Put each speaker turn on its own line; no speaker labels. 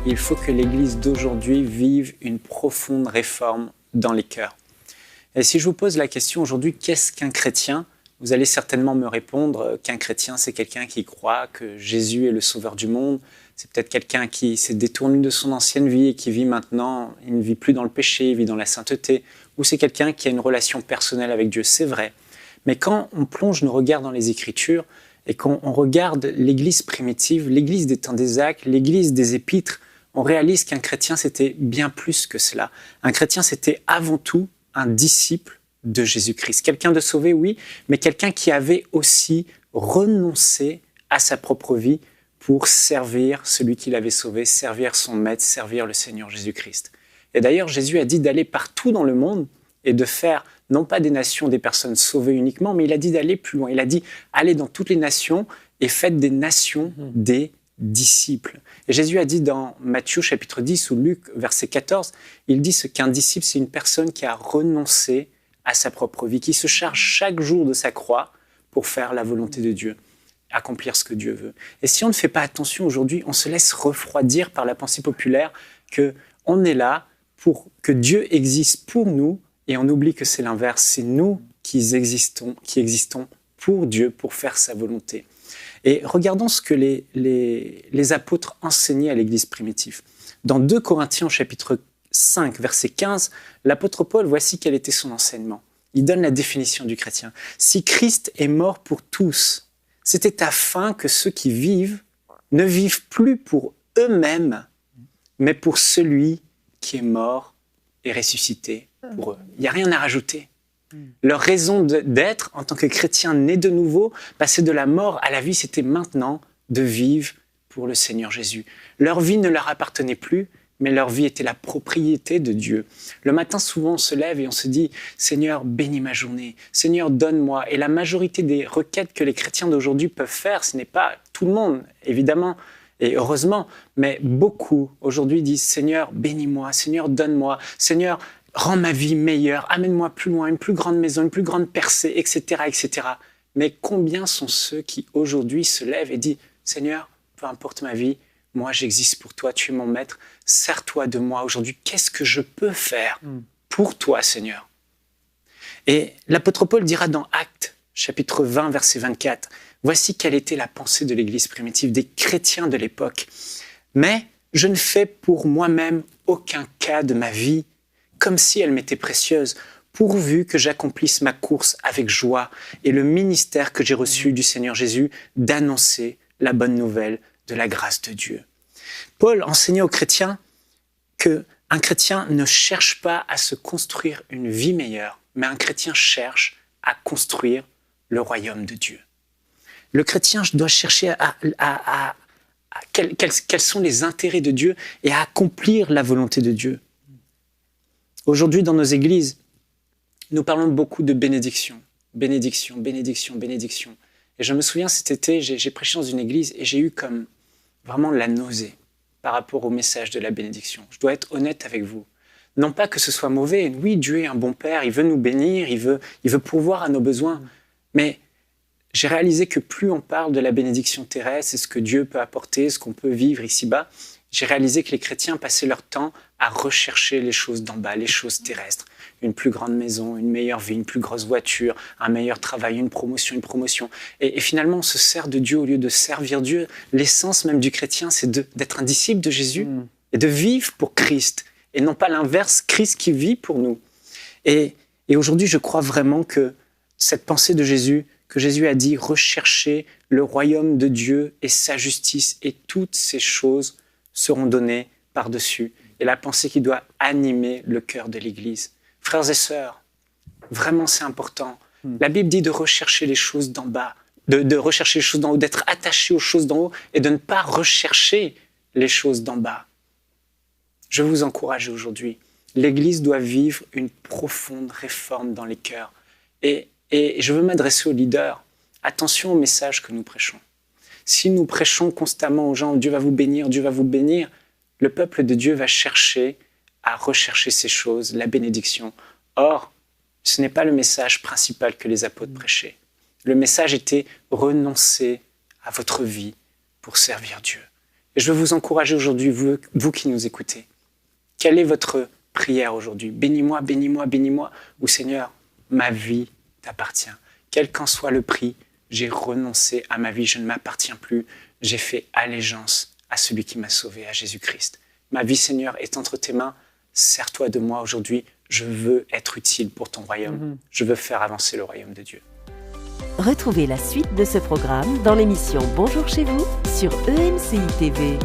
il faut que l'Église d'aujourd'hui vive une profonde réforme dans les cœurs. Et si je vous pose la question aujourd'hui, qu'est-ce qu'un chrétien ? Vous allez certainement me répondre qu'un chrétien, c'est quelqu'un qui croit que Jésus est le sauveur du monde. C'est peut-être quelqu'un qui s'est détourné de son ancienne vie et qui vit maintenant, il ne vit plus dans le péché, il vit dans la sainteté. Ou c'est quelqu'un qui a une relation personnelle avec Dieu, c'est vrai. Mais quand on plonge nos regards dans les Écritures et qu'on regarde l'Église primitive, l'Église des temps des Actes, l'Église des Épîtres, on réalise qu'un chrétien, c'était bien plus que cela. Un chrétien, c'était avant tout un disciple de Jésus-Christ. Quelqu'un de sauvé, oui, mais quelqu'un qui avait aussi renoncé à sa propre vie pour servir celui qui l'avait sauvé, servir son maître, servir le Seigneur Jésus-Christ. Et d'ailleurs, Jésus a dit d'aller partout dans le monde et de faire, non pas des nations, des personnes sauvées uniquement, mais il a dit d'aller plus loin. Il a dit, allez dans toutes les nations et faites des nations des disciples. Et Jésus a dit dans Matthieu chapitre 10 ou Luc verset 14, il dit ce qu'un disciple, c'est une personne qui a renoncé à sa propre vie, qui se charge chaque jour de sa croix pour faire la volonté de Dieu, accomplir ce que Dieu veut. Et si on ne fait pas attention aujourd'hui, on se laisse refroidir par la pensée populaire qu'on est là pour que Dieu existe pour nous et on oublie que c'est l'inverse, c'est nous qui existons pour Dieu, pour faire sa volonté. Et regardons ce que les apôtres enseignaient à l'Église primitive. Dans 2 Corinthiens chapitre 5, verset 15, l'apôtre Paul, voici quel était son enseignement. Il donne la définition du chrétien. Si Christ est mort pour tous, c'était afin que ceux qui vivent ne vivent plus pour eux-mêmes, mais pour celui qui est mort et ressuscité pour eux. Il n'y a rien à rajouter. Leur raison d'être en tant que chrétiens nés de nouveau, passer de la mort à la vie, c'était maintenant de vivre pour le Seigneur Jésus. Leur vie ne leur appartenait plus, mais leur vie était la propriété de Dieu. Le matin, souvent, on se lève et on se dit « Seigneur, bénis ma journée. Seigneur, donne-moi. » Et la majorité des requêtes que les chrétiens d'aujourd'hui peuvent faire, ce n'est pas tout le monde, évidemment, et heureusement, mais beaucoup aujourd'hui disent « Seigneur, bénis-moi. Seigneur, donne-moi. Seigneur, rends ma vie meilleure. Amène-moi plus loin, une plus grande maison, une plus grande percée, etc. etc. » Mais combien sont ceux qui aujourd'hui se lèvent et disent « Seigneur, peu importe ma vie, moi, j'existe pour toi, tu es mon maître, sers-toi de moi aujourd'hui. Qu'est-ce que je peux faire pour toi, Seigneur ?» Et l'apôtre Paul dira dans Actes, chapitre 20, verset 24, « Voici quelle était la pensée de l'Église primitive, des chrétiens de l'époque. Mais je ne fais pour moi-même aucun cas de ma vie, comme si elle m'était précieuse, pourvu que j'accomplisse ma course avec joie et le ministère que j'ai reçu du Seigneur Jésus d'annoncer la bonne nouvelle de la grâce de Dieu. » Paul enseignait aux chrétiens qu'un chrétien ne cherche pas à se construire une vie meilleure, mais un chrétien cherche à construire le royaume de Dieu. Le chrétien doit chercher quels sont les intérêts de Dieu et à accomplir la volonté de Dieu. Aujourd'hui, dans nos églises, nous parlons beaucoup de bénédiction. Bénédiction, bénédiction, bénédiction. Et je me souviens, cet été, j'ai prêché dans une église et j'ai eu comme vraiment la nausée par rapport au message de la bénédiction. Je dois être honnête avec vous. Non pas que ce soit mauvais. Oui, Dieu est un bon Père, il veut nous bénir, il veut pourvoir à nos besoins. Mais j'ai réalisé que plus on parle de la bénédiction terrestre, c'est ce que Dieu peut apporter, ce qu'on peut vivre ici-bas, j'ai réalisé que les chrétiens passaient leur temps à rechercher les choses d'en bas, les choses terrestres. Une plus grande maison, une meilleure vie, une plus grosse voiture, un meilleur travail, une promotion. Et finalement, on se sert de Dieu au lieu de servir Dieu. L'essence même du chrétien, c'est d'être un disciple de Jésus et de vivre pour Christ. Et non pas l'inverse, Christ qui vit pour nous. Et aujourd'hui, je crois vraiment que cette pensée de Jésus, que Jésus a dit, recherchez le royaume de Dieu et sa justice, et toutes ces choses seront données par-dessus. Et la pensée qui doit animer le cœur de l'Église. Frères et sœurs, vraiment c'est important. La Bible dit de rechercher les choses d'en bas, de rechercher les choses d'en haut, d'être attaché aux choses d'en haut et de ne pas rechercher les choses d'en bas. Je vous encourage aujourd'hui. L'Église doit vivre une profonde réforme dans les cœurs. Et je veux m'adresser aux leaders. Attention au message que nous prêchons. Si nous prêchons constamment aux gens « Dieu va vous bénir, Dieu va vous bénir », le peuple de Dieu va chercher à rechercher ces choses, la bénédiction. Or, ce n'est pas le message principal que les apôtres prêchaient. Le message était « renoncer à votre vie pour servir Dieu ». Et je veux vous encourager aujourd'hui, vous qui nous écoutez. Quelle est votre prière aujourd'hui? Bénis-moi, bénis-moi, bénis-moi. Ou Seigneur, ma vie t'appartient. Quel qu'en soit le prix, j'ai renoncé à ma vie, je ne m'appartiens plus. J'ai fait allégeance à celui qui m'a sauvé, à Jésus-Christ. Ma vie, Seigneur, est entre tes mains. Sers-toi de moi aujourd'hui. Je veux être utile pour ton royaume. Je veux faire avancer le royaume de Dieu.
Retrouvez la suite de ce programme dans l'émission Bonjour chez vous sur EMCI TV.